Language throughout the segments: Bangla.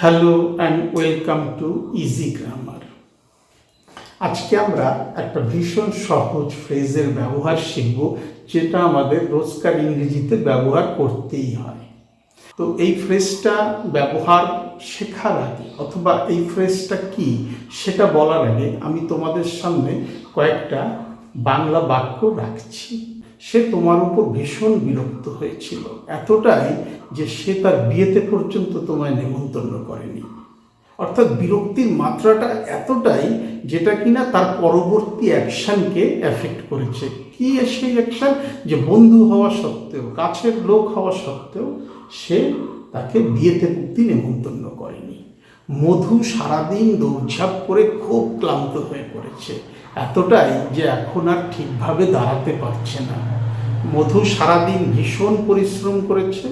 Hello and welcome to easy grammar. আজকে আমরা একটা ভীষণ সহজ ফ্রেজের ব্যবহার শিখব, যেটা আমাদের রোজকার ইংরেজিতে ব্যবহার করতেই হয়। তো এই ফ্রেজটা ব্যবহার শেখার আগে অথবা এই ফ্রেজটা কি সেটা বলার আগে আমি তোমাদের সামনে কয়েকটা বাংলা বাক্য রাখছি। সে তোমার উপর ভীষণ বিরক্ত হয়েছিল, এতটাই যে সে তার বিয়েতে পর্যন্ত তোমায় নেমন্তন্ন করেনি। অর্থাৎ বিরক্তির মাত্রাটা এতটাই যেটা কিনা তার পরবর্তী অ্যাকশানকে এফেক্ট করেছে। কি সেই অ্যাকশান? যে বন্ধু হওয়া সত্ত্বেও, কাছের লোক হওয়া সত্ত্বেও সে তাকে বিয়েতে অবধি নেমন্তন্ন করেনি। মধু সারাদিন দৌড়ঝাঁপ করে খুব ক্লান্ত হয়ে পড়েছে, এতটাই যে এখন আর ঠিকভাবে দাঁড়াতে পারছে না। মধু সারাদিন ভীষণ পরিশ্রম করেছে,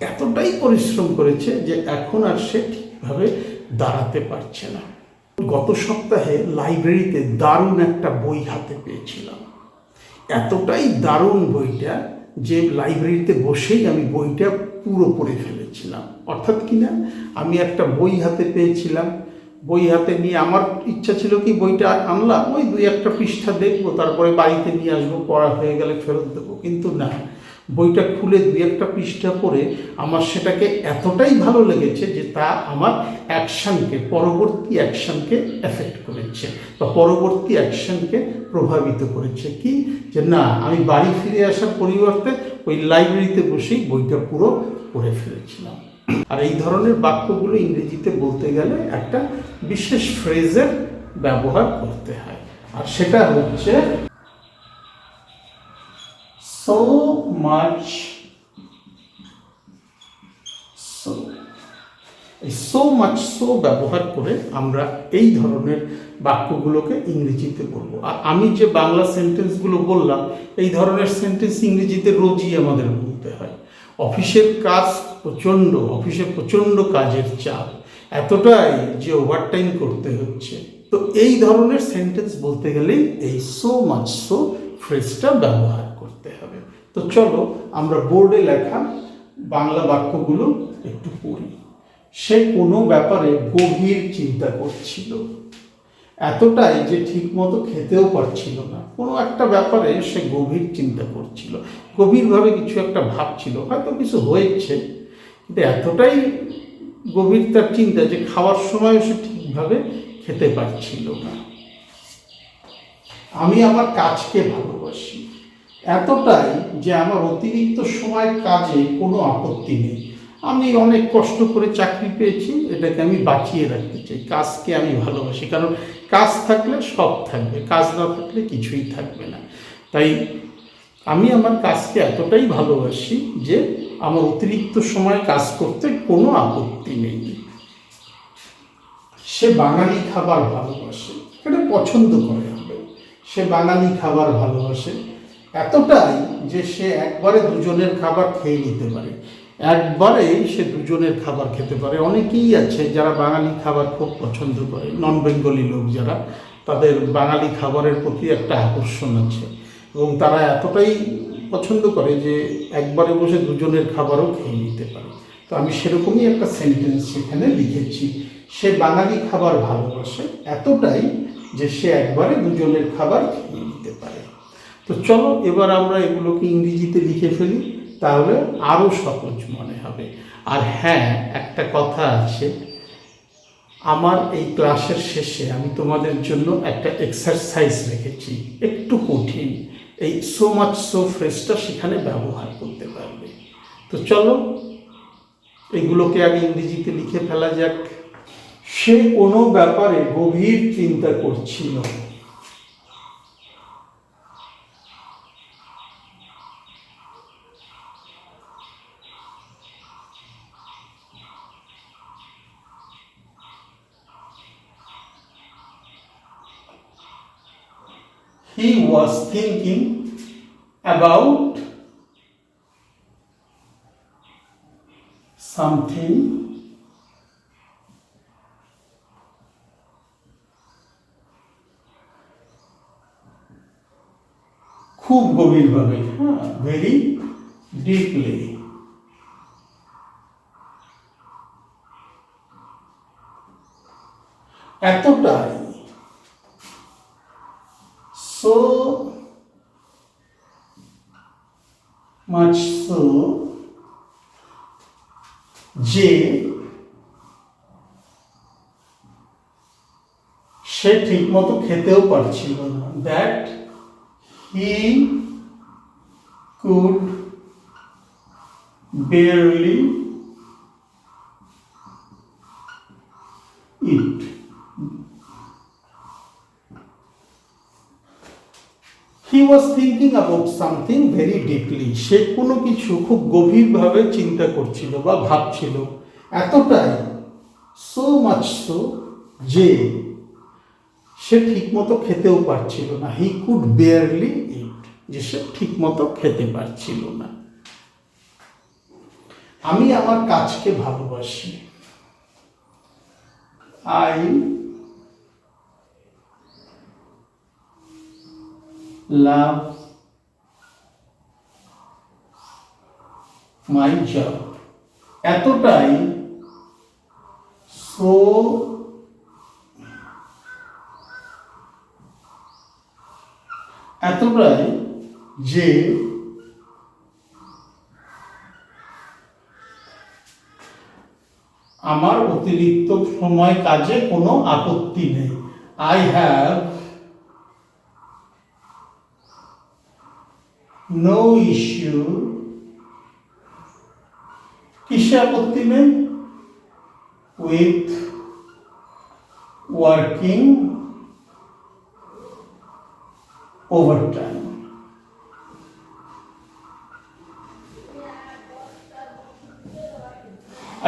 এতটাই পরিশ্রম করেছে যে এখন আর সে ঠিকভাবে দাঁড়াতে পারছে না। গত সপ্তাহে লাইব্রেরিতে দারুণ একটা বই হাতে পেয়েছিলাম, এতটাই দারুণ বইটা যে লাইব্রেরিতে বসেই আমি বইটা পুরো পড়ে ফেলেছিলাম। অর্থাৎ কিনা আমি একটা বই হাতে পেয়েছিলাম, বই হাতে নিয়ে আমার ইচ্ছা ছিল কি বইটা আনলাম, ওই দুই একটা পৃষ্ঠা দেখবো, তারপরে বাড়িতে নিয়ে আসবো, পড়া হয়ে গেলে ফেরত দেবো। কিন্তু না, বইটা খুলে দুই একটা পৃষ্ঠা পড়ে আমার সেটাকে এতটাই ভালো লেগেছে যে তা আমার অ্যাকশানকে, পরবর্তী অ্যাকশানকে এফেক্ট করেছে বা পরবর্তী অ্যাকশানকে প্রভাবিত করেছে। কি যে না, আমি বাড়ি ফিরে আসার পরিবর্তে ওই লাইব্রেরিতে বসেই বইটা পুরো পড়ে ফেলেছিলাম। আর এই ধরনের বাক্যগুলো ইংরেজিতে বলতে গেলে একটা বিশেষ ফ্রেজের ব্যবহার করতে হয়, আর সেটা হচ্ছে so much so। এই so much so ব্যবহার করে আমরা এই ধরনের বাক্যগুলোকে ইংরেজিতে বলবো। আর আমি যে বাংলা সেন্টেন্সগুলো বললাম, এই ধরনের সেন্টেন্স ইংরেজিতে রোজই আমাদের বলতে হয়। অফিসের কাজ প্রচণ্ড, অফিসে প্রচণ্ড কাজের চাপ, এতটাই যে ওভারটাইম করতে হচ্ছে। তো এই ধরনের সেন্টেন্স বলতে গেলেই এই so much so ফ্রেজটা ব্যবহার করতে হবে। তো চলো আমরা বোর্ডে লেখা বাংলা বাক্যগুলো একটু পড়ি। সে কোনো ব্যাপারে গভীর চিন্তা করছিল, এতটাই যে ঠিকমতো খেতেও পারছিল না। কোনো একটা ব্যাপারে সে গভীর চিন্তা করছিল, গভীরভাবে কিছু একটা ভাবছিল, হয়তো কিছু হয়েছে, কিন্তু এতটাই গভীর তার চিন্তা যে খাওয়ার সময়ও সে ঠিকভাবে খেতে পারছিল না। আমি আমার কাজকে ভালোবাসি, এতটাই যে আমার অতিরিক্ত সময় কাজে কোনো আপত্তি নেই। আমি অনেক কষ্ট করে চাকরি পেয়েছি, এটাকে আমি বাঁচিয়ে রাখতে চাই। কাজকে আমি ভালোবাসি, কারণ কাজ থাকলে সব থাকবে, কাজ না থাকলে কিছুই থাকবে না। তাই আমি আমার কাজকে এতটাই ভালোবাসি যে আমার অতিরিক্ত সময় কাজ করতে কোনো আপত্তি নেই। সে বাঙালি খাবার ভালোবাসে, এটা পছন্দ করে হবে। সে বাঙালি খাবার ভালোবাসে, এতটাই যে সে একবারে দুজনের খাবার খেয়ে নিতে পারে, একবারেই সে দুজনের খাবার খেতে পারে। অনেকেই আছে যারা বাঙালি খাবার খুব পছন্দ করে, নন বেঙ্গলি লোক যারা, তাদের বাঙালি খাবারের প্রতি একটা আকর্ষণ আছে এবং তারা এতটাই পছন্দ করে যে একবারে বসে দুজনের খাবারও খেয়ে নিতে পারে। তো আমি সেরকমই একটা সেন্টেন্স সেখানে লিখেছি, সে বাঙালি খাবার ভালোবাসে, এতটাই যে সে একবারে দুজনের খাবার খেয়ে নিতে পারে। তো চলো এবার আমরা এগুলোকে ইংরেজিতে লিখে ফেলি, তাহলে আরও সহজ মনে হবে। আর হ্যাঁ, একটা কথা আছে, আমার এই ক্লাসের শেষে আমি তোমাদের জন্য একটা এক্সারসাইজ রেখেছি, একটু কঠিন। এই সো মাচ সো ফ্রেজটা সেখানে ব্যবহার করতে পারবে। তো চলো এগুলোকে আগে ইংরেজিতে লিখে ফেলা যাক। সে কোনো ব্যাপারে গভীর চিন্তা করছিল, he was thinking about something খুব গভীরভাবে, হ্যাঁ, ভেরি ডিপলি। এতটাই, so much so যে সে ঠিক মতো খেতেও পারছিল না, that he could barely eat. He was thinking about something very deeply. সে কোনো কিছু খুব গভীরভাবে চিন্তা করছিল বা ভাবছিল, এতটাই, so much so যে সে ঠিকমতো খেতেও পারছিল না, he could barely eat, যে সে ঠিকমতো খেতে পারছিল না। আমি আমার কাজকে ভালোবাসি, I love my job. এতটাই, so এতটাই যে আমার অতিরিক্ত সময় কাজে কোনো আপত্তি নেই, I have no issue, কিসে আপত্তি নেই, with working overtime.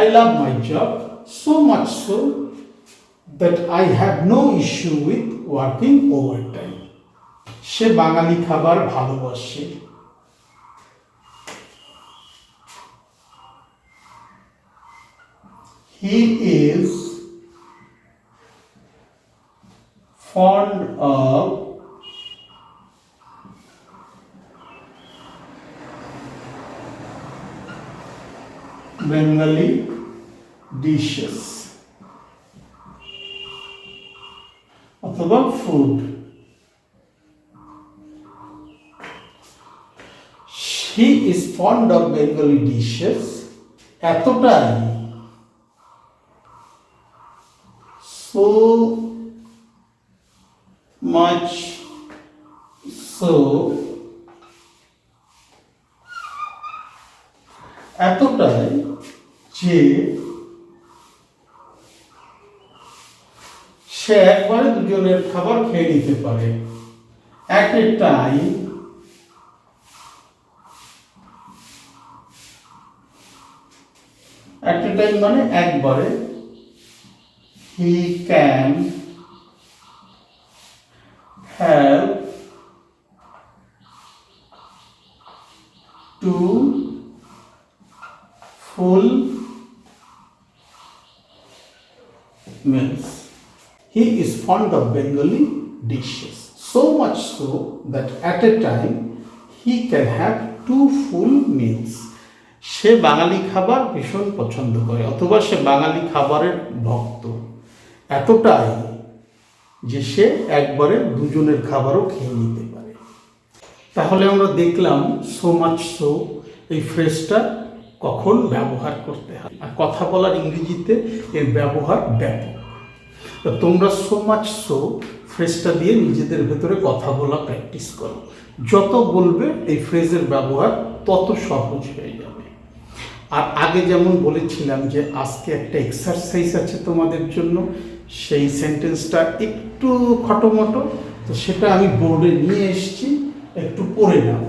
I love my job so much so that I have no issue with working overtime. সে বাঙালি খাবার ভালোবাসে, he is fond of Bengali dishes অথবা food. He is fond of Bengali dishes এতটাই, so much so এতটাই যে সে একবারে দুজনের খাবার খেয়ে নিতে পারে, at a time, at a time মানে একবারে, he can have two full meals. He is fond of Bengali dishes, so much so that at a time he can have two full meals. সে বাঙালি খাবার ভীষণ পছন্দ করে অথবা সে বাঙালি খাবারের ভক্ত, এতটাই যে সে একবারে দুজনের খাবারও খেয়ে নিতে পারে। তাহলে আমরা দেখলাম so much so এই ফ্রেজটা কখন ব্যবহার করতে হয়, আর কথা বলার ইংরেজিতে এর ব্যবহার ব্যাপক। তো তোমরা so much so ফ্রেজটা দিয়ে নিজেদের ভেতরে কথা বলা প্র্যাকটিস করো, যত বলবে এই ফ্রেজের ব্যবহার তত সহজ হয়ে যাবে। আর আগে যেমন বলেছিলাম যে আজকে একটা এক্সারসাইজ আছে তোমাদের জন্য, সেই সেন্টেন্সটা একটু খটোমটো, তো সেটা আমি বোর্ডে নিয়ে এসেছি, একটু পড়ে নাও।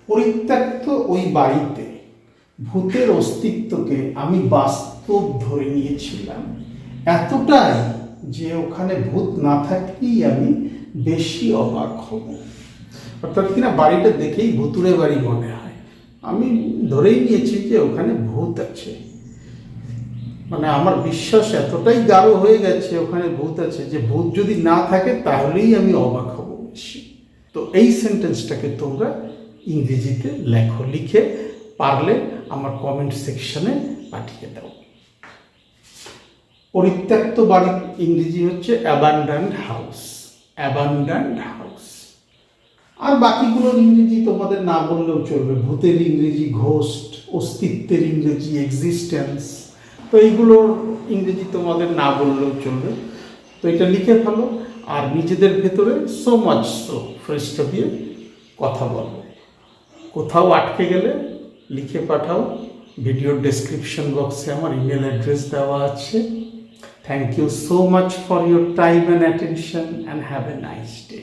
পরিত্যক্ত ওই বাড়িতে ভূতের অস্তিত্বকে আমি বাস্তব ধরে নিয়েছিলাম, এতটাই যে ওখানে ভূত না থাকলেই আমি বেশি অবাক হব। অর্থাৎ কিনা বাড়িটা দেখেই ভুতুড়ে বাড়ি মনে হয়, আমি ধরেই নিয়েছি যে ওখানে ভূত আছে, মানে আমার বিশ্বাস এতটাই গাঢ় হয়ে গেছে ওখানে ভূত আছে যে ভূত যদি না থাকে তাহলেই আমি অবাক হব বেশি। তো এই সেন্টেন্সটাকে তোমরা ইংরেজিতে লেখো, লিখে পারলে আমার কমেন্ট সেকশনে পাঠিয়ে দাও। পরিত্যক্ত বাড়ির ইংরেজি হচ্ছে অ্যাবান্ডান্ড হাউস, অ্যাবান্ডান্ড হাউস। আর বাকিগুলোর ইংরেজি তোমাদের না বললেও চলবে। ভূতের ইংরেজি ঘোস্ট, অস্তিত্বের ইংরেজি এক্সিস্টেন্স। তো এইগুলোর ইংরেজি তোমাদের না বললেও চলবে। তো এটা লিখে ফেলো, আর নিজেদের ভেতরে সো মাচ সো ফ্রেজটা দিয়ে কথা বলো। কোথাও আটকে গেলে লিখে পাঠাও। ভিডিওর ডেসক্রিপশন বক্সে আমার ইমেল অ্যাড্রেস দেওয়া আছে। Thank you so much for your time and attention, and have a nice day.